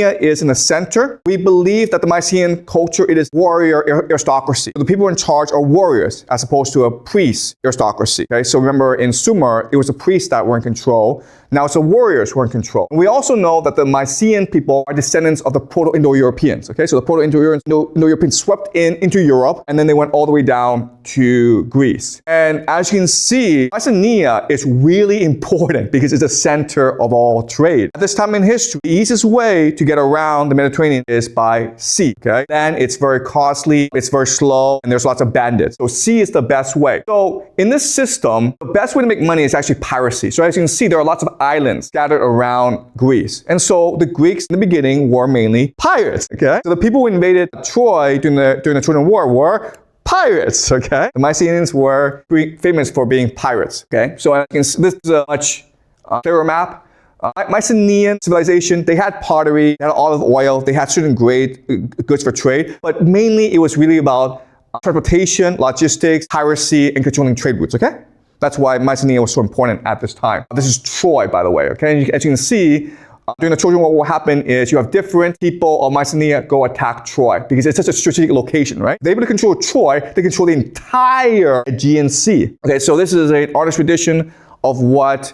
is in the center. We believe that the Mycenaean culture, it is warrior aristocracy. The people in charge are warriors as opposed to a priest aristocracy. Okay, so remember in Sumer, it was the priests that were in control. Now it's the warriors who are in control. And we also know that the Mycenaean people are descendants of the Proto-Indo-Europeans. Okay, so the Proto-Indo-Europeans swept into Europe, and then they went all the way down to Greece. And as you can see, Mycenae is really important because it's the center of all trade. At this time in history, the easiest way to get around the Mediterranean is by sea. Okay, then it's very costly, it's very slow, and there's lots of bandits. So sea is the best way. So in this system, the best way to make money is actually piracy. So as you can see, there are lots of islands scattered around Greece. And so the Greeks in the beginning were mainly pirates. Okay, so the people who invaded Troy during the Trojan War were pirates. Okay, the Mycenaeans were famous for being pirates. Okay, so this is a much clearer map. Mycenaean civilization, they had pottery, they had olive oil, they had certain great goods for trade, but mainly it was really about transportation, logistics, piracy, and controlling trade routes. Okay, that's why Mycenae was so important at this time. This is Troy, by the way. Okay, and as you can see, during the Trojan War, what will happen is you have different people of Mycenae go attack Troy because it's such a strategic location, right? They're able to control Troy, they control the entire Aegean Sea. Okay, so this is an artist tradition of what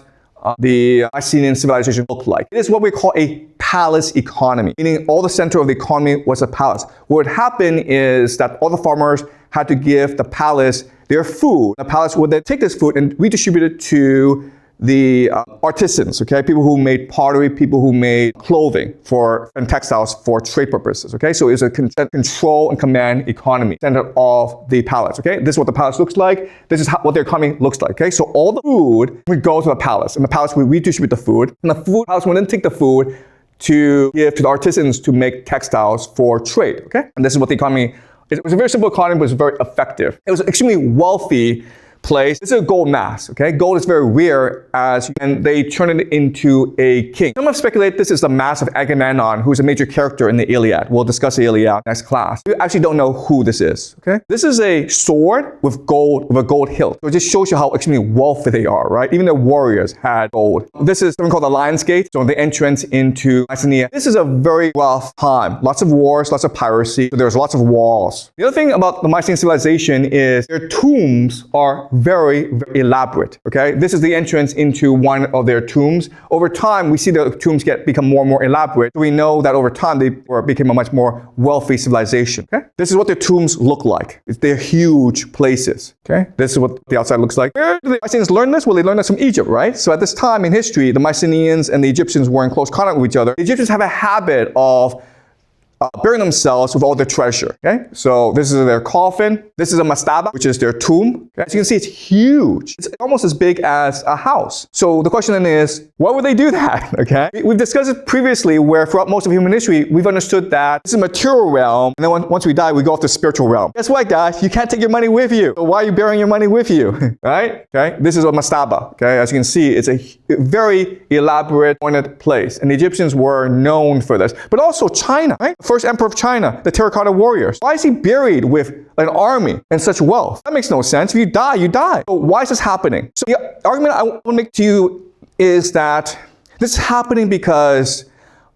the Mycenaean civilization looked like. It is what we call a palace economy, meaning all the center of the economy was a palace. What would happen is that all the farmers had to give the palace their food. The palace would then take this food and redistribute it to the artisans, okay? People who made pottery, people who made clothing and textiles for trade purposes, okay? So it's a control and command economy centered off the palace, okay? This is what the palace looks like. This is what their economy looks like, okay? So all the food would go to the palace, and the palace would redistribute the food, and the palace would then take the food to give to the artisans to make textiles for trade, okay? And this is what the economy, it was a very simple economy, but it was very effective. It was an extremely wealthy place. This is a gold mask, okay? Gold is very rare and they turn it into a king. Some have speculated this is the mask of Agamemnon, who's a major character in the Iliad. We'll discuss the Iliad next class. We actually don't know who this is, okay? This is a sword with a gold hilt. So it just shows you how extremely wealthy they are, right? Even the warriors had gold. This is something called the Lion's Gate, so the entrance into Mycenae. This is a very rough time. Lots of wars, lots of piracy. So there's lots of walls. The other thing about the Mycenaean civilization is their tombs are very, very elaborate, okay? This is the entrance into one of their tombs. Over time, we see the tombs become more and more elaborate. So we know that over time, they became a much more wealthy civilization, okay? This is what their tombs look like. They're huge places, okay? This is what the outside looks like. Where did the Mycenaeans learn this? Well, they learned this from Egypt, right? So at this time in history, the Mycenaeans and the Egyptians were in close contact with each other. The Egyptians have a habit of burying themselves with all their treasure, okay? So this is their coffin. This is a mastaba, which is their tomb. Okay? As you can see, it's huge. It's almost as big as a house. So the question then is, why would they do that, okay? We've discussed it previously where throughout most of human history, we've understood that this is a material realm, and then once we die, we go off to the spiritual realm. Guess what, guys? You can't take your money with you. So why are you burying your money with you, right? Okay? This is a mastaba, okay? As you can see, it's a very elaborate, ornate place, and the Egyptians were known for this. But also China, right? First emperor of China, the terracotta warriors. Why is he buried with an army and such wealth? That makes no sense. If you die, you die. So why is this happening? So the argument I want to make to you is that this is happening because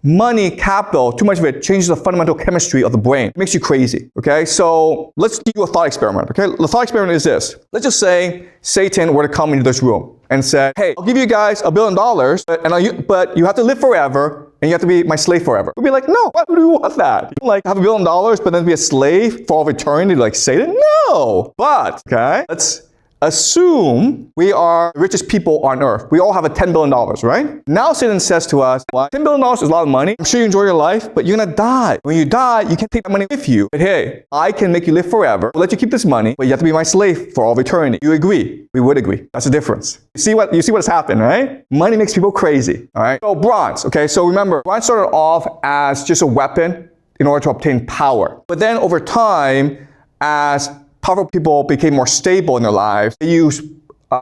money, capital, too much of it changes the fundamental chemistry of the brain. It makes you crazy, okay? So let's do a thought experiment, okay? The thought experiment is this. Let's just say Satan were to come into this room and said, hey, I'll give you guys $1 billion, but you have to live forever, and you have to be my slave forever. We'd be like, no, why would we want that? You like have $1 billion, but then be a slave for all of eternity, like Satan? No! But, okay, let's assume we are the richest people on earth. We all have $10 billion, right? Now Satan says to us, what? $10 billion is a lot of money. I'm sure you enjoy your life, but you're gonna die. When you die, you can't take that money with you. But hey, I can make you live forever. I'll let you keep this money, but you have to be my slave for all of eternity. You agree? We would agree. That's the difference. You see what has happened, right? Money makes people crazy, all right? So bronze, okay? So remember, bronze started off as just a weapon in order to obtain power. But then over time, as powerful people became more stable in their lives, they used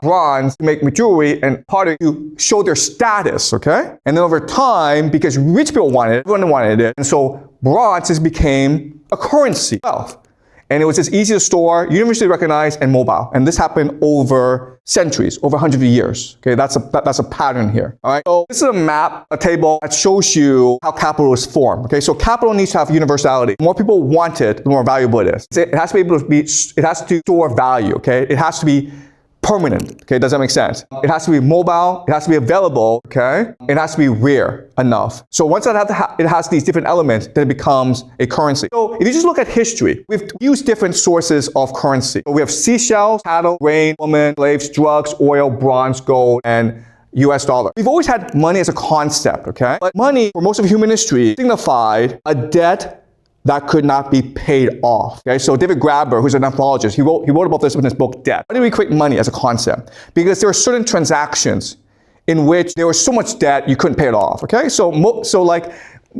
bronze to make jewelry and pottery to show their status, okay? And then over time, because rich people wanted it, everyone wanted it, and so bronze just became a currency, wealth. And it was just easy to store, universally recognized, and mobile. And this happened over centuries, over hundreds of years. Okay, that's a pattern here. All right. So this is a map, a table that shows you how capital is formed. Okay, so capital needs to have universality. The more people want it, the more valuable it is. It has to be able to be. It has to store value. Okay, it has to be permanent. Okay, does that make sense? It has to be mobile, it has to be available, okay? It has to be rare enough. So once it has these different elements, then it becomes a currency. So if you just look at history, we've used different sources of currency. So we have seashells, cattle, grain, women, slaves, drugs, oil, bronze, gold, and US dollar. We've always had money as a concept, okay? But money, for most of human history, signified a debt that could not be paid off. Okay, so David Graeber, who's an anthropologist, he wrote about this in his book Debt. Why did we create money as a concept? Because there were certain transactions in which there was so much debt you couldn't pay it off. Okay, so like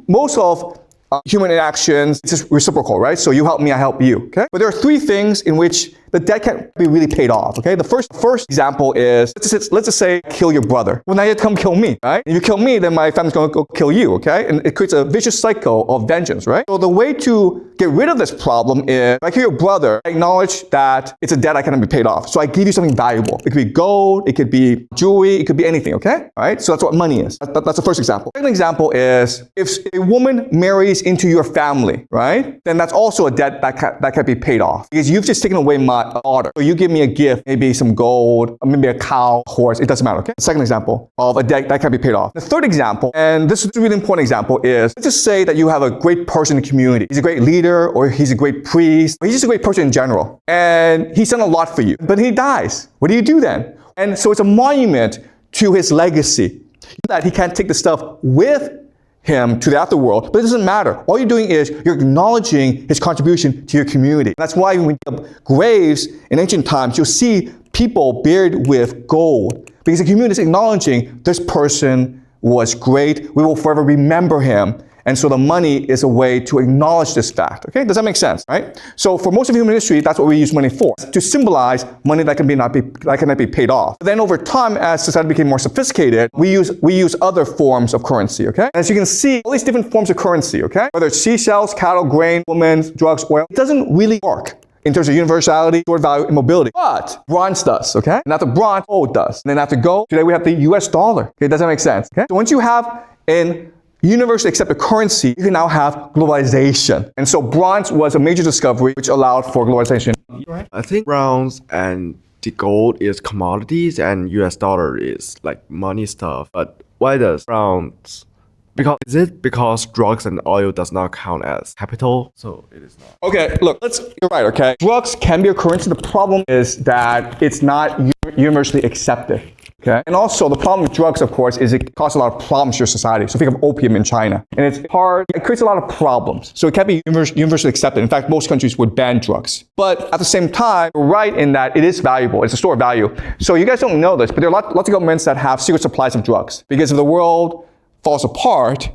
most of human interactions, it's just reciprocal, right? So you help me, I help you. Okay, but there are three things in which the debt can't be really paid off. Okay, the first example is let's just say kill your brother. Well, now you have to come kill me, right? If you kill me, then my family's going to go kill you. Okay, and it creates a vicious cycle of vengeance, right? So the way to get rid of this problem is, if I kill your brother, I acknowledge that it's a debt I cannot be paid off. So I give you something valuable. It could be gold, it could be jewelry, it could be anything. Okay, all right. So that's what money is. That's the first example. Second example is if a woman marries into your family, right? Then that's also a debt that can't be paid off because you've just taken away my order. So you give me a gift, maybe some gold, maybe a cow, horse, it doesn't matter, okay? The second example of a debt that can't be paid off. The third example, and this is a really important example, is let's just say that you have a great person in the community. He's a great leader, or he's a great priest, or he's just a great person in general. And he's done a lot for you, but he dies. What do you do then? And so it's a monument to his legacy that he can't take the stuff with him to the afterworld, but it doesn't matter. All you're doing is you're acknowledging his contribution to your community. That's why when you have graves in ancient times, you'll see people buried with gold because the community is acknowledging this person was great. We will forever remember him. And so the money is a way to acknowledge this fact. Okay, does that make sense? Right? So for most of human history, that's what we use money for, to symbolize money that cannot be paid off. But then over time, as society became more sophisticated, we use other forms of currency. Okay, and as you can see, all these different forms of currency. Okay, whether it's seashells, cattle, grain, women, drugs, oil, it doesn't really work in terms of universality, stored value, and mobility. But bronze does, okay? And after bronze, gold does. And then after gold, today we have the US dollar. Okay, does that make sense? Okay, so once you have an universally accepted currency, you can now have globalization. And so bronze was a major discovery which allowed for globalization. I think bronze and the gold is commodities and US dollar is like money stuff. But why does bronze? Is it because drugs and oil does not count as capital? So it is not. Okay, look, you're right, okay? Drugs can be a currency. The problem is that it's not universally accepted. Okay. And also the problem with drugs, of course, is it causes a lot of problems to your society. So think of opium in China. And it's hard, it creates a lot of problems. So it can't be universally accepted. In fact, most countries would ban drugs. But at the same time, you're right in that it is valuable. It's a store of value. So you guys don't know this, but there are lots of governments that have secret supplies of drugs. Because if the world falls apart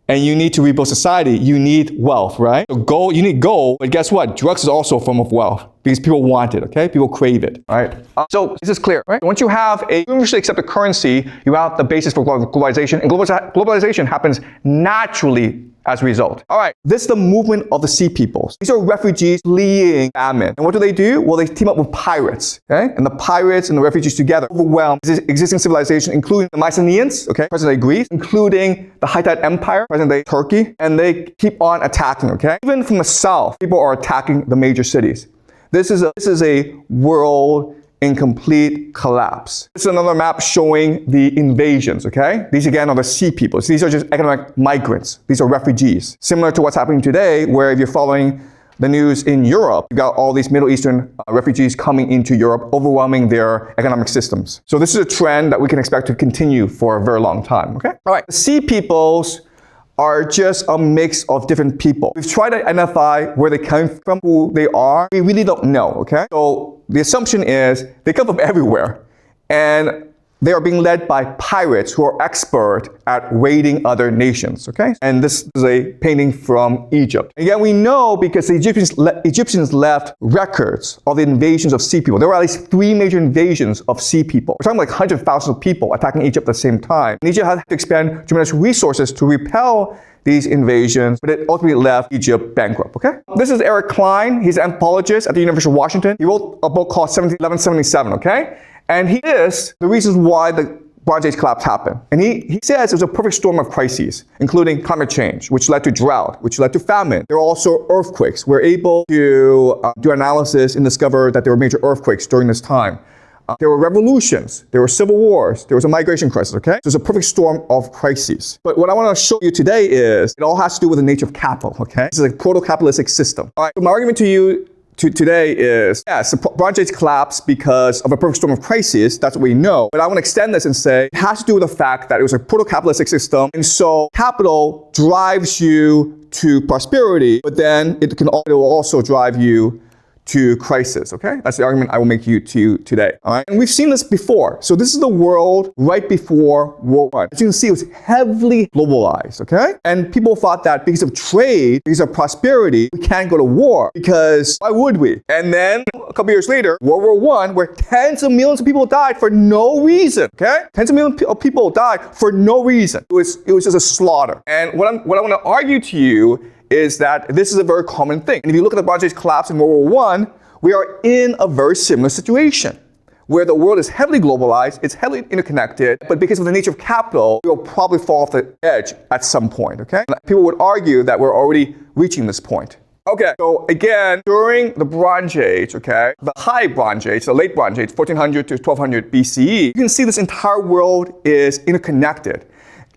and you need to rebuild society, you need wealth, right? So you need gold, but guess what? Drugs is also a form of wealth because people want it, okay? People crave it, all right? So this is clear, right? Once you have a universally accepted currency, you have the basis for globalization, and globalization happens naturally as a result. All right, this is the movement of the sea peoples. These are refugees fleeing famine. And what do? Well, they team up with pirates, okay? And the pirates and the refugees together overwhelm existing civilization, including the Mycenaeans, okay, present-day Greece, including the Hittite Empire, present-day Turkey, and they keep on attacking, okay? Even from the south, people are attacking the major cities. This is a world in complete collapse. This is another map showing the invasions, okay? These again are the sea peoples. These are just economic migrants. These are refugees. Similar to what's happening today, where if you're following the news in Europe, you've got all these Middle Eastern refugees coming into Europe, overwhelming their economic systems. So this is a trend that we can expect to continue for a very long time, okay? All right, the sea peoples are just a mix of different people. We've tried to identify where they come from, who they are. We really don't know, okay? So the assumption is they come from everywhere. And They are being led by pirates who are expert at raiding other nations, okay? And this is a painting from Egypt. Again, we know because the Egyptians left records of the invasions of sea people. There were at least 3 major invasions of sea people. We're talking like hundreds of thousands of people attacking Egypt at the same time. And Egypt had to expend tremendous resources to repel these invasions, but it ultimately left Egypt bankrupt, okay? This is Eric Klein. He's an anthropologist at the University of Washington. He wrote a book called 1177, okay? And he lists the reasons why the Bronze Age collapse happened. And he says it was a perfect storm of crises, including climate change, which led to drought, which led to famine. There were also earthquakes. We're able to do analysis and discover that there were major earthquakes during this time. There were revolutions, there were civil wars, there was a migration crisis, okay? So it's a perfect storm of crises. But what I want to show you today is it all has to do with the nature of capital, okay? This is a proto-capitalistic system. All right, so my argument to you today is, yes, the Bronze Age collapsed because of a perfect storm of crises. That's what we know. But I want to extend this and say it has to do with the fact that it was a proto-capitalistic system. And so capital drives you to prosperity, but then it will also drive you to crisis, okay? That's the argument I will make you today, all right? And we've seen this before. So this is the world right before World War I. As you can see, it was heavily globalized, okay? And people thought that because of trade, because of prosperity, we can't go to war because why would we? And then a couple years later, World War I, where tens of millions of people died for no reason, okay? Tens of millions of people died for no reason. It was just a slaughter. And what I want to argue to you is that this is a very common thing. And if you look at the Bronze Age collapse in World War I, we are in a very similar situation where the world is heavily globalized, it's heavily interconnected, but because of the nature of capital, we will probably fall off the edge at some point, okay? And people would argue that we're already reaching this point. Okay, so again, during the Bronze Age, okay, the High Bronze Age, the Late Bronze Age, 1400 to 1200 BCE, you can see this entire world is interconnected.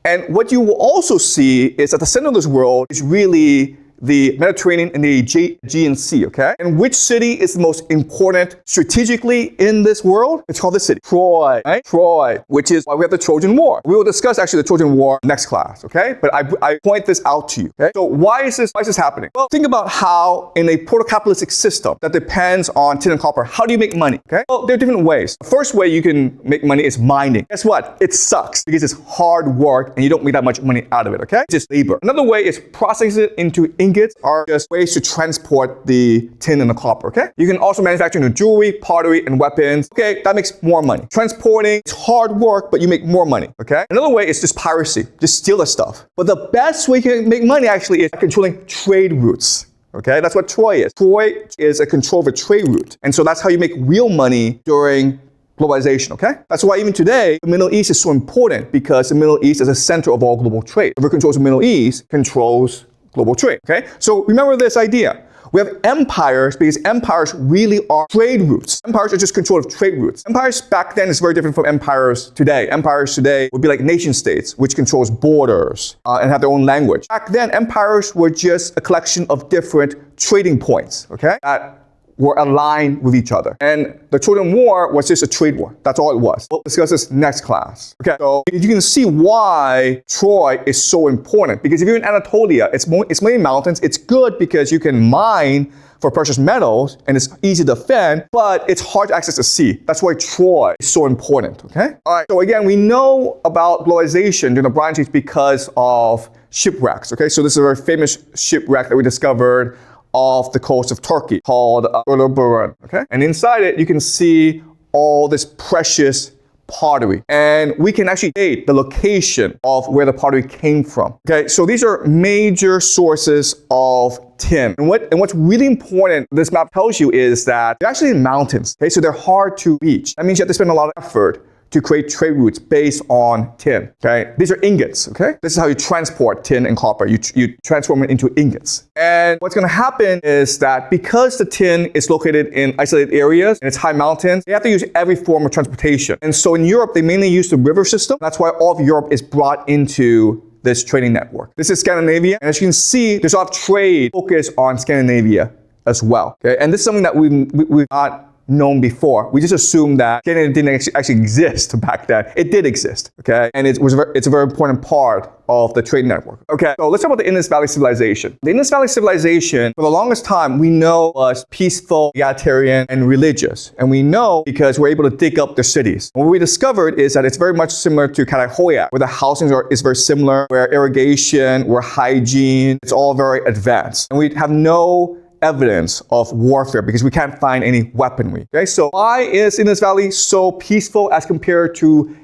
And what you will also see is at the center of this world is really the Mediterranean and the Aegean Sea, okay? And which city is the most important strategically in this world? It's called this city, Troy, right? Troy, which is why we have the Trojan War. We will discuss actually the Trojan War next class, okay? But I point this out to you, okay? So why is this happening? Well, think about how in a proto-capitalistic system that depends on tin and copper, how do you make money, okay? Well, there are different ways. The first way you can make money is mining. Guess what? It sucks because it's hard work and you don't make that much money out of it, okay? It's just labor. Another way is processing it into ingots are just ways to transport the tin and the copper, okay? You can also manufacture new jewelry, pottery, and weapons. Okay, that makes more money. Transporting, it's hard work, but you make more money, okay? Another way is just piracy. Just steal the stuff. But the best way you can make money actually is controlling trade routes. Okay, that's what Troy is. Troy is a control of a trade route. And so that's how you make real money during globalization, okay? That's why even today, the Middle East is so important because the Middle East is a center of all global trade. Whoever controls the Middle East controls global trade, okay? So remember this idea. We have empires because empires really are trade routes. Empires are just control of trade routes. Empires back then is very different from empires today. Empires today would be like nation states, which controls borders and have their own language. Back then, empires were just a collection of different trading points, okay? That were aligned with each other. And the Trojan War was just a trade war. That's all it was. We'll discuss this next class. Okay, so you can see why Troy is so important. Because if you're in Anatolia, it's mainly mountains. It's good because you can mine for precious metals and it's easy to defend, but it's hard to access the sea. That's why Troy is so important, okay? All right, so again, we know about globalization during the Bronze Age because of shipwrecks, okay? So this is a very famous shipwreck that we discovered off the coast of Turkey called Uluburun, okay? And inside it, you can see all this precious pottery. And we can actually date the location of where the pottery came from. Okay, so these are major sources of tin. And what's really important this map tells you is that they're actually in mountains. Okay, so they're hard to reach. That means you have to spend a lot of effort to create trade routes based on tin, okay? These are ingots, okay? This is how you transport tin and copper. You transform it into ingots. And what's gonna happen is that because the tin is located in isolated areas and it's high mountains, they have to use every form of transportation. And so in Europe, they mainly use the river system. That's why all of Europe is brought into this trading network. This is Scandinavia. And as you can see, there's a lot of trade focused on Scandinavia as well, okay? And this is something that we've not known before. We just assumed that Canada didn't actually exist back then. It did exist, okay? And it's a very important part of the trade network. Okay, so let's talk about the Indus Valley Civilization. The Indus Valley Civilization, for the longest time, we know was peaceful, egalitarian, and religious. And we know because we're able to dig up their cities. What we discovered is that it's very much similar to Catastrophic, where the housing is very similar, where irrigation, where hygiene, it's all very advanced. And we have no evidence of warfare because we can't find any weaponry. Okay, so why is Indus Valley so peaceful as compared to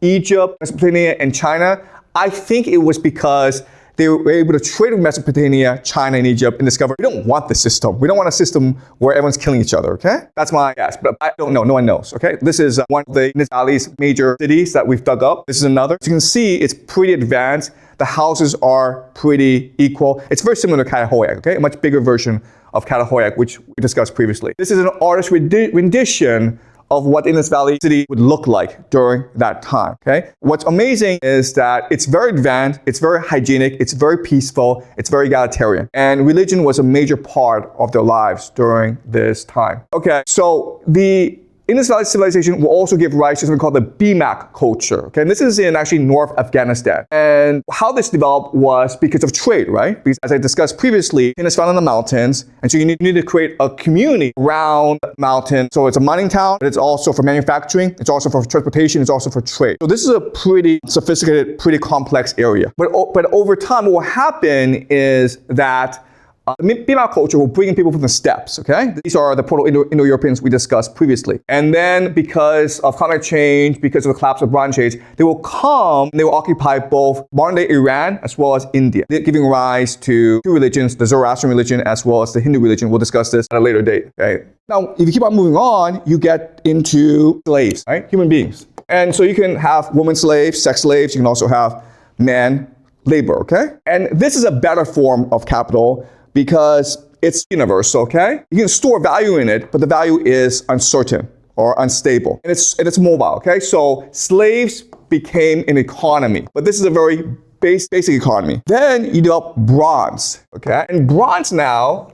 Egypt, Mesopotamia, and China? I think it was because they were able to trade with Mesopotamia, China, and Egypt and discover we don't want this system. We don't want a system where everyone's killing each other, okay? That's my guess, but I don't know. No one knows, okay? This is one of the Indus Valley's major cities that we've dug up. This is another. As you can see, it's pretty advanced. The houses are pretty equal. It's very similar to Catastrophic, okay? A much bigger version of Catastrophic, which we discussed previously. This is an artist's rendition of what Indus Valley City would look like during that time, okay? What's amazing is that it's very advanced, it's very hygienic, it's very peaceful, it's very egalitarian. And religion was a major part of their lives during this time. Okay, so the Indus Valley Civilization will also give rise to something called the BMAC culture. Okay, and this is in actually North Afghanistan. And how this developed was because of trade, right? Because as I discussed previously, it is found in the mountains, and so you need to create a community around the mountain. So it's a mining town, but it's also for manufacturing, it's also for transportation, it's also for trade. So this is a pretty sophisticated, pretty complex area. But over time, what will happen is that the BMAC culture will bring in people from the steppes, okay? These are the Proto-Indo-Europeans we discussed previously. And then because of climate change, because of the collapse of Bronze Age, they will come, they will occupy both modern-day Iran as well as India, giving rise to two religions, the Zoroastrian religion as well as the Hindu religion. We'll discuss this at a later date, okay? Now, if you keep on moving on, you get into slaves, right? Human beings. And so you can have women slaves, sex slaves, you can also have man labor, okay? And this is a better form of capital because it's universal, okay? You can store value in it, but the value is uncertain or unstable. And it's mobile, okay? So slaves became an economy, but this is a very basic economy. Then you develop bronze, okay? And bronze now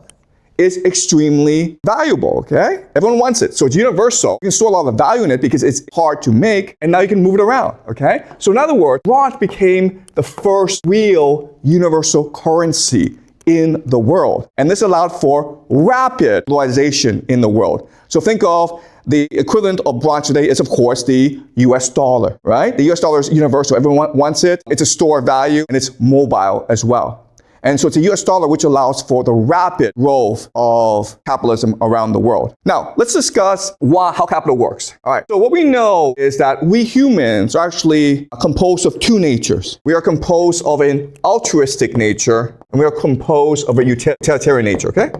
is extremely valuable, okay? Everyone wants it, so it's universal. You can store a lot of value in it because it's hard to make, and now you can move it around, okay? So in other words, bronze became the first real universal currency in the world. And this allowed for rapid globalization in the world. So think of the equivalent of bronze today is, of course, the US dollar, right? The US dollar is universal. Everyone wants it. It's a store of value, and it's mobile as well. And so it's a US dollar which allows for the rapid growth of capitalism around the world. Now, let's discuss how capital works. All right, so what we know is that we humans are actually composed of two natures. We are composed of an altruistic nature, and we are composed of a utilitarian nature, okay?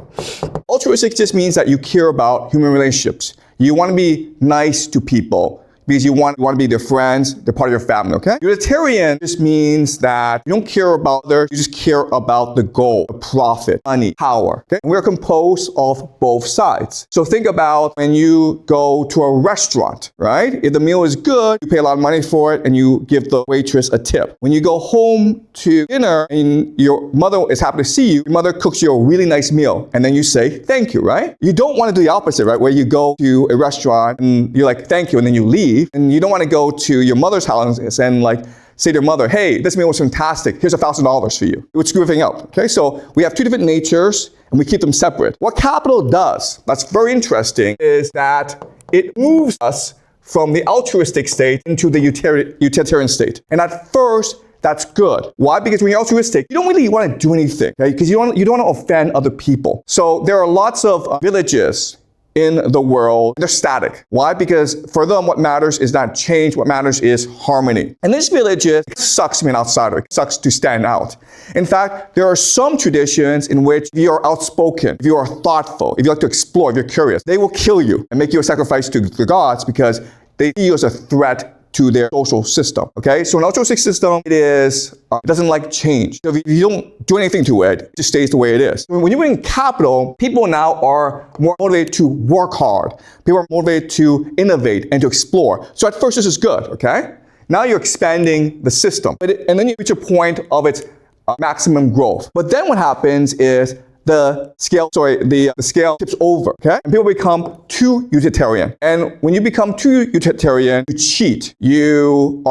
Altruistic just means that you care about human relationships. You want to be nice to people because you want to be their friends, they're part of your family, okay? Utilitarian just means that you don't care about others, you just care about the goal, the profit, money, power, okay? And we're composed of both sides. So think about when you go to a restaurant, right? If the meal is good, you pay a lot of money for it and you give the waitress a tip. When you go home to dinner and your mother is happy to see you, your mother cooks you a really nice meal and then you say, thank you, right? You don't want to do the opposite, right? Where you go to a restaurant and you're like, thank you, and then you leave. And you don't want to go to your mother's house and like say to your mother, hey, this meal was fantastic. Here's $1,000 for you. It would screw everything up. Okay, so we have two different natures and we keep them separate. What capital does, that's very interesting, is that it moves us from the altruistic state into the utilitarian state. And at first, that's good. Why? Because when you're altruistic, you don't really want to do anything, okay? Because you don't want to offend other people. So there are lots of villages in the world, they're static. Why? Because for them, what matters is not change, what matters is harmony. And this village, it sucks to be an outsider, it sucks to stand out. In fact, there are some traditions in which if you are outspoken, if you are thoughtful, if you like to explore, if you're curious, they will kill you and make you a sacrifice to the gods because they see you as a threat to their social system, okay? So an altruistic system, it doesn't like change. So if you don't do anything to it, it just stays the way it is. When you bring capital, people now are more motivated to work hard. People are motivated to innovate and to explore. So at first, this is good, okay? Now you're expanding the system. And then you reach a point of its maximum growth. But then what happens is the scale tips over, okay? And people become too utilitarian. And when you become too utilitarian, you cheat. You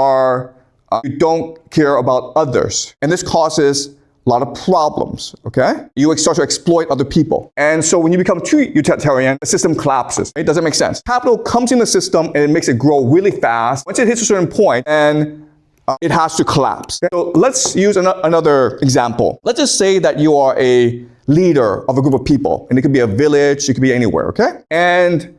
don't care about others. And this causes a lot of problems, okay? You start to exploit other people. And so when you become too utilitarian, the system collapses. It doesn't make sense. Capital comes in the system and it makes it grow really fast. Once it hits a certain point, and it has to collapse. Okay? So let's use another example. Let's just say that you are a leader of a group of people, and it could be a village, it could be anywhere, okay? And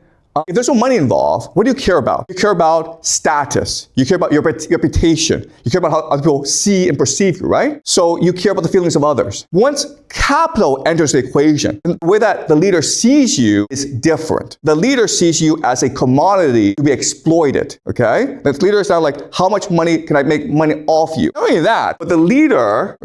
if there's no money involved, what do you care about? You care about status. You care about your reputation. You care about how other people see and perceive you, right? So you care about the feelings of others. Once capital enters the equation, the way that the leader sees you is different. The leader sees you as a commodity to be exploited, okay? The leader is now like, how much money can I make money off you? Not only that, but the leader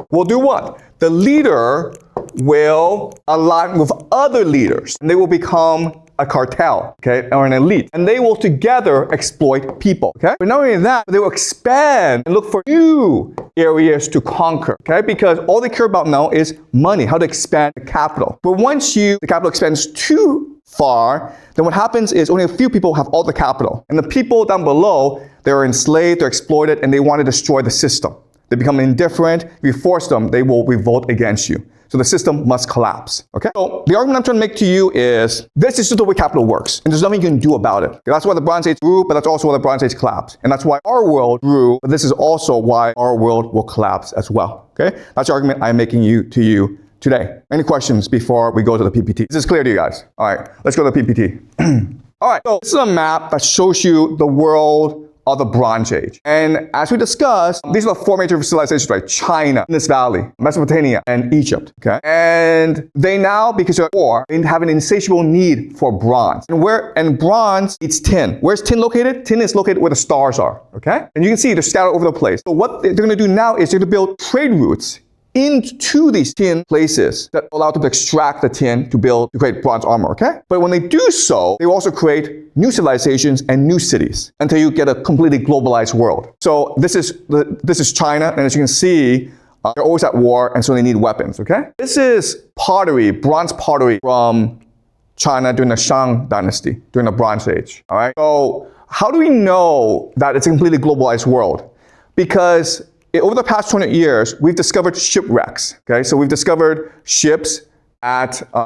will do what? The leader will align with other leaders, and they will become a cartel, okay, or an elite, and they will together exploit people, okay? But not only that, they will expand and look for new areas to conquer, okay? Because all they care about now is money, how to expand the capital. But once the capital expands too far, then what happens is only a few people have all the capital, and the people down below, they're enslaved, they're exploited, and they want to destroy the system. They become indifferent. If you force them, they will revolt against you. So the system must collapse, okay? So the argument I'm trying to make to you is, this is just the way capital works, and there's nothing you can do about it. That's why the Bronze Age grew, but that's also why the Bronze Age collapsed. And that's why our world grew, but this is also why our world will collapse as well, okay? That's the argument I'm making to you today. Any questions before we go to the PPT? This is clear to you guys? All right, let's go to the PPT. All right, so this is a map that shows you the world of the Bronze Age. And as we discussed, these are the four major civilizations, right? China, Indus Valley, Mesopotamia, and Egypt, okay? And they now, because of war, they have an insatiable need for bronze. And bronze needs tin. Where's tin located? Tin is located where the stars are, okay? And you can see they're scattered over the place. So what they're gonna do now is they're gonna build trade routes into these tin places that allow them to extract the tin to create bronze armor, okay? But when they do so, they will also create new civilizations and new cities until you get a completely globalized world. So this is China, and as you can see, they're always at war, and so they need weapons, okay? This is pottery, bronze pottery from China during the Shang dynasty, during the Bronze Age, all right? So how do we know that it's a completely globalized world? Because over the past 200 years, we've discovered shipwrecks, okay? So we've discovered ships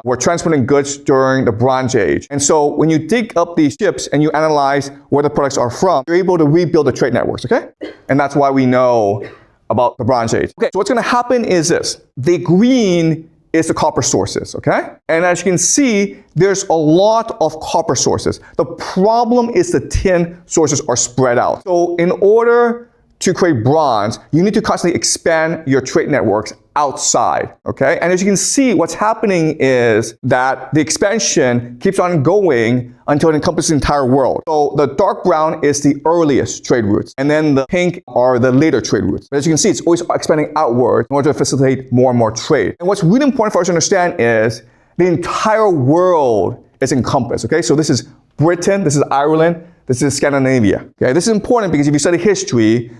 were transporting goods during the Bronze Age. And so when you dig up these ships and you analyze where the products are from, you're able to rebuild the trade networks, okay? And that's why we know about the Bronze Age. Okay, so what's gonna happen is this. The green is the copper sources, okay? And as you can see, there's a lot of copper sources. The problem is the tin sources are spread out. So in order to create bronze, you need to constantly expand your trade networks outside, okay? And as you can see, what's happening is that the expansion keeps on going until it encompasses the entire world. So the dark brown is the earliest trade routes, and then the pink are the later trade routes. But as you can see, it's always expanding outward in order to facilitate more and more trade. And what's really important for us to understand is the entire world is encompassed, okay? So this is Britain, this is Ireland, this is Scandinavia, okay? This is important because if you study history,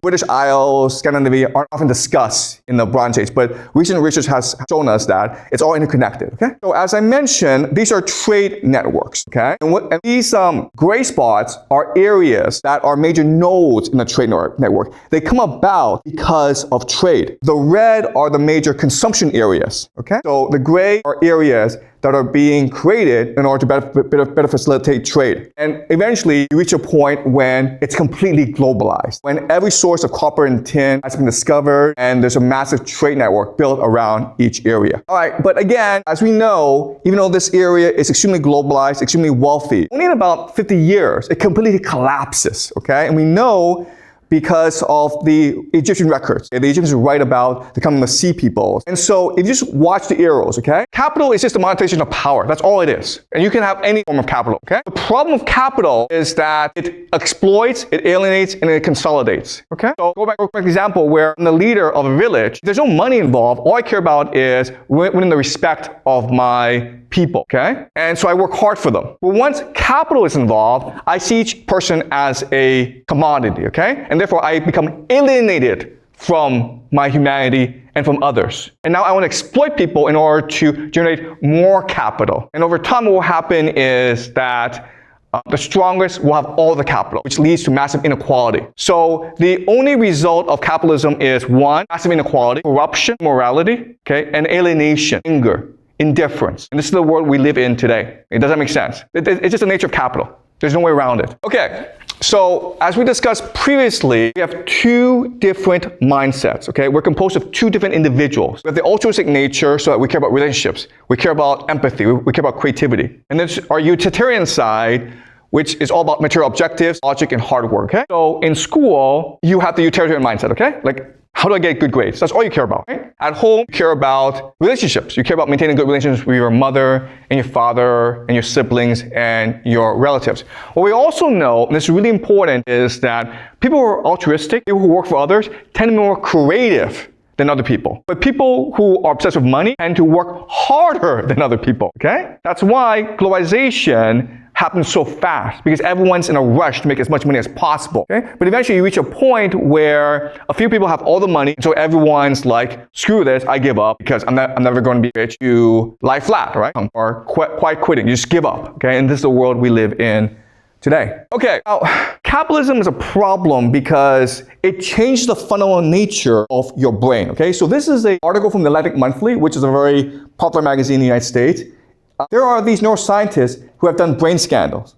British Isles, Scandinavia aren't often discussed in the Bronze Age, but recent research has shown us that it's all interconnected, okay? So as I mentioned, these are trade networks, okay? And these gray spots are areas that are major nodes in the trade network. They come about because of trade. The red are the major consumption areas, okay? So the gray are areas that are being created in order to better facilitate trade. And eventually, you reach a point when it's completely globalized, when every source of copper and tin has been discovered, and there's a massive trade network built around each area. All right, but again, as we know, even though this area is extremely globalized, extremely wealthy, only in about 50 years, it completely collapses, okay? And we know because of the Egyptian records. The Egyptians write about the coming of the sea peoples. And so if you just watch the arrows, okay? Capital is just a monetization of power. That's all it is. And you can have any form of capital, okay? The problem with capital is that it exploits, it alienates, and it consolidates, okay? So go back to an example where I'm the leader of a village. There's no money involved. All I care about is winning the respect of my people, okay? And so I work hard for them. But once capital is involved, I see each person as a commodity, okay? And therefore I become alienated from my humanity and from others. And now I want to exploit people in order to generate more capital. And over time, what will happen is that the strongest will have all the capital, which leads to massive inequality. So the only result of capitalism is one, massive inequality, corruption, morality, okay, and alienation, anger, indifference. And this is the world we live in today. Does that make sense? It's just the nature of capital. There's no way around it. Okay, so as we discussed previously, we have two different mindsets, okay? We're composed of two different individuals. We have the altruistic nature, so that we care about relationships. We care about empathy. We care about creativity. And then our utilitarian side, which is all about material objectives, logic, and hard work, okay? So in school, you have the utilitarian mindset, okay? Like, how do I get good grades? That's all you care about, right? At home, you care about relationships. You care about maintaining good relationships with your mother and your father and your siblings and your relatives. What we also know, and this is really important, is that people who are altruistic, people who work for others, tend to be more creative than other people. But people who are obsessed with money tend to work harder than other people, okay? That's why globalization happens so fast, because everyone's in a rush to make as much money as possible, okay? But eventually you reach a point where a few people have all the money, so everyone's like, screw this, I give up, because I'm never going to be rich. You lie flat, right? Or quite quitting, you just give up, okay? And this is the world we live in today. Okay, now, capitalism is a problem because it changes the fundamental nature of your brain, okay? So this is an article from the Atlantic Monthly, which is a very popular magazine in the United States. There are these neuroscientists who have done brain scans.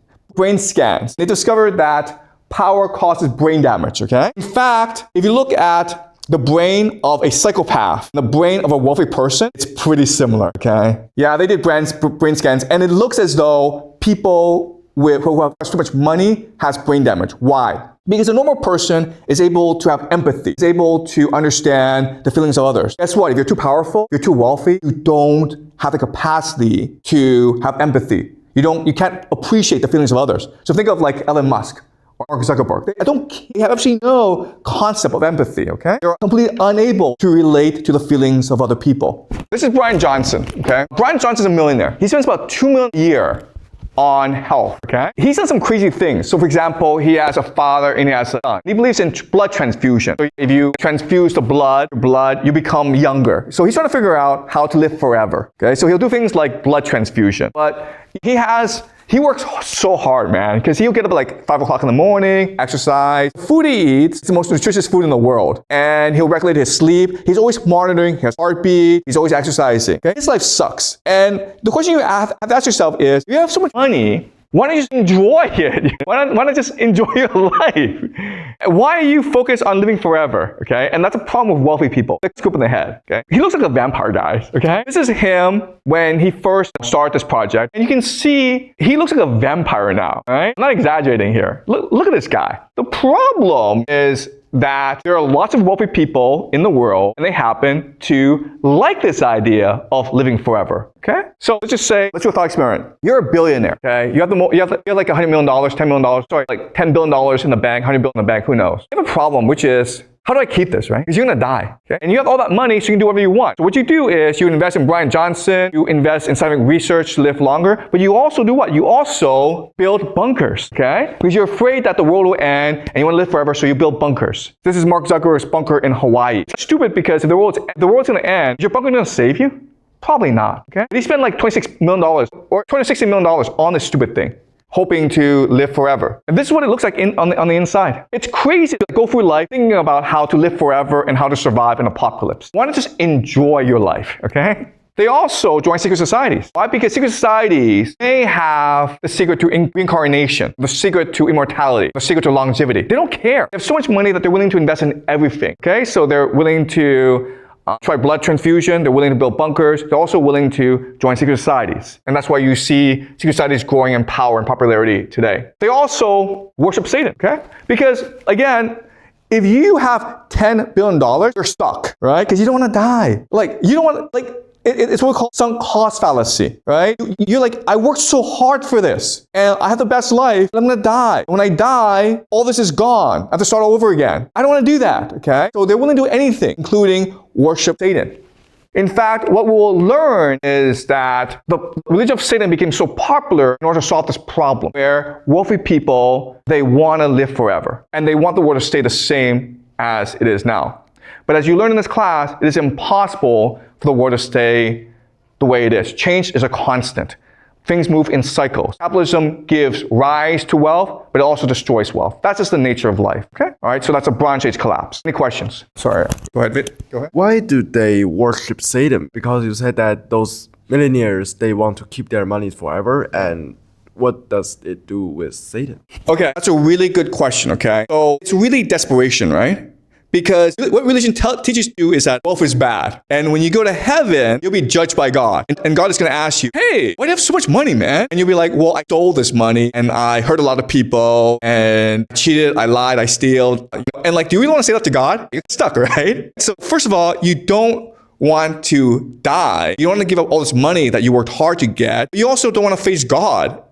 They discovered that power causes brain damage, okay? In fact, if you look at the brain of a psychopath and the brain of a wealthy person, it's pretty similar, okay? Yeah, they did brain scans, and it looks as though people who have too much money has brain damage. Why? Because a normal person is able to have empathy, is able to understand the feelings of others. Guess what? If you're too powerful, you're too wealthy, you don't have the capacity to have empathy. You can't appreciate the feelings of others. So think of like Elon Musk or Mark Zuckerberg. They have absolutely no concept of empathy, okay? They're completely unable to relate to the feelings of other people. This is Brian Johnson, okay? Brian Johnson's a millionaire. He spends about $2 million a year on health, okay? He's done some crazy things. So for example, he has a father and he has a son. He believes in blood transfusion. So if you transfuse the blood, you become younger. So he's trying to figure out how to live forever, okay? So he'll do things like blood transfusion. But he works so hard, man, because he'll get up at like 5 o'clock in the morning, exercise. The food he eats is the most nutritious food in the world. And he'll regulate his sleep. He's always monitoring his heartbeat. He's always exercising. Okay? His life sucks. And the question you have to ask yourself is, you have so much money, why don't you just enjoy it? Why not just enjoy your life? Why are you focused on living forever? Okay, and that's a problem with wealthy people. Like scoop in the head. Okay, he looks like a vampire, guys. Okay, this is him when he first started this project, and you can see he looks like a vampire now. Right? I'm not exaggerating here. Look at this guy. The problem is that there are lots of wealthy people in the world, and they happen to like this idea of living forever, okay? So let's do a thought experiment. You're a billionaire, okay? You have like $100 million, $10 million, sorry, like $10 billion in the bank, $100 billion in the bank, who knows? You have a problem, which is, how do I keep this, right? Because you're gonna die, okay? And you have all that money, so you can do whatever you want. So what you do is you invest in Brian Johnson, you invest in scientific research to live longer, but you also do what? You also build bunkers, okay? Because you're afraid that the world will end and you want to live forever, so you build bunkers. This is Mark Zuckerberg's bunker in Hawaii. It's stupid because if the world's gonna end, is your bunker gonna save you? Probably not, okay? He spent like $26 million or $260 million on this stupid thing, hoping to live forever. And this is what it looks like on the inside. It's crazy to go through life thinking about how to live forever and how to survive an apocalypse. Why not just enjoy your life, okay? They also join secret societies. Why? Because secret societies, they have the secret to reincarnation, the secret to immortality, the secret to longevity. They don't care. They have so much money that they're willing to invest in everything, okay? So they're willing to try blood transfusion, they're willing to build bunkers, they're also willing to join secret societies. And that's why you see secret societies growing in power and popularity today. They also worship Satan, okay? Because, again, if you have $10 billion, you're stuck, right? Because you don't want to die. It's what we call sunk cost fallacy, right? You're like, I worked so hard for this, and I have the best life, but I'm gonna die. When I die, all this is gone. I have to start all over again. I don't want to do that, okay? So they're willing to do anything, including worship Satan. In fact, what we will learn is that the religion of Satan became so popular in order to solve this problem, where wealthy people, they want to live forever, and they want the world to stay the same as it is now. But as you learn in this class, it is impossible for the world to stay the way it is. Change is a constant. Things move in cycles. Capitalism gives rise to wealth, but it also destroys wealth. That's just the nature of life. Okay? All right, so that's a Bronze Age collapse. Any questions? Sorry. Go ahead, Vit. Go ahead. Why do they worship Satan? Because you said that those millionaires, they want to keep their money forever, and what does it do with Satan? Okay, that's a really good question, okay? So it's really desperation, right? Because what religion teaches you is that wealth is bad. And when you go to heaven, you'll be judged by God. And God is going to ask you, hey, why do you have so much money, man? And you'll be like, well, I stole this money and I hurt a lot of people and I cheated, I lied, I steal. And like, do you really want to say that to God? You're stuck, right? So first of all, you don't want to die. You don't want to give up all this money that you worked hard to get. You also don't want to face God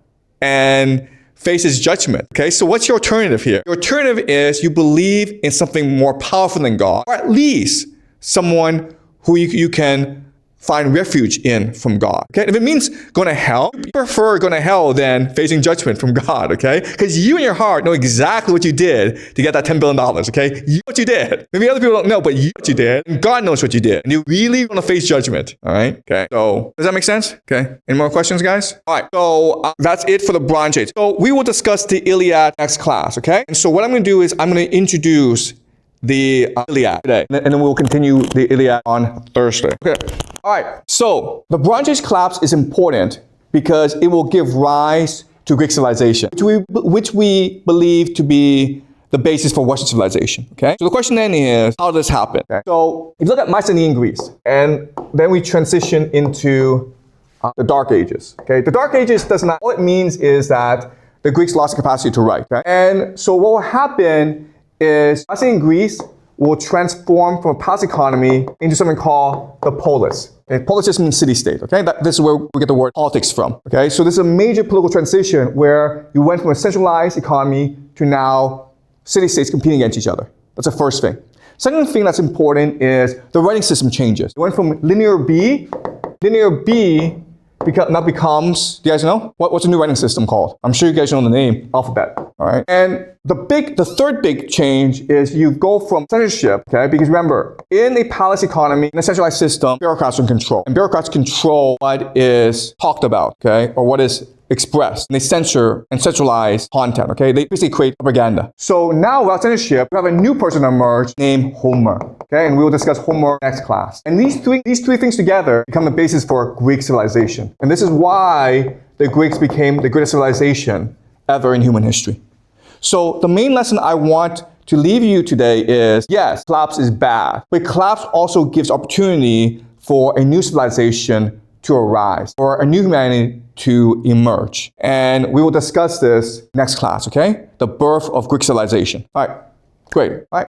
and face his judgment. Okay, so what's your alternative here? Your alternative is you believe in something more powerful than God, or at least someone who you can find refuge in from God. Okay, if it means going to hell, you prefer going to hell than facing judgment from God. Okay, because you in your heart know exactly what you did to get that $10 billion. Okay, you know what you did. Maybe other people don't know, but you know what you did, and God knows what you did, and you really want to face judgment. All right. Okay. So does that make sense? Okay. Any more questions, guys? All right. So that's it for the Bronze Age. So we will discuss the Iliad next class. Okay. And so what I'm going to do is I'm going to introduce the Iliad today, and then we'll continue the Iliad on Thursday. Okay. All right. So the Bronze Age collapse is important because it will give rise to Greek civilization, which we believe to be the basis for Western civilization. Okay. So the question then is, how does this happen? Okay? So if you look at Mycenaean Greece, and then we transition into the Dark Ages. Okay. The Dark Ages does not. All it means is that the Greeks lost the capacity to write. Okay? And so what will happen is Mycenaean Greece will transform from a palace economy into something called the polis. Okay? Polis just means city-state. Okay, this is where we get the word politics from. Okay, so this is a major political transition where you went from a centralized economy to now city-states competing against each other. That's the first thing. Second thing that's important is the writing system changes. It went from linear B now becomes, do you guys know? What's the new writing system called? I'm sure you guys know the name, alphabet. All right. And the third big change is you go from censorship, okay? Because remember, in a palace economy, in a centralized system, bureaucrats are in control. And bureaucrats control what is talked about, okay? Or what is expressed. And they censor and centralize content, okay? They basically create propaganda. So now without censorship, we have a new person emerge named Homer, okay? And we will discuss Homer next class. And these three things together become the basis for Greek civilization. And this is why the Greeks became the greatest civilization ever in human history. So the main lesson I want to leave you today is, yes, collapse is bad, but collapse also gives opportunity for a new civilization to arise, or a new humanity to emerge. And we will discuss this next class, okay? The birth of Greek civilization. All right, great. All right.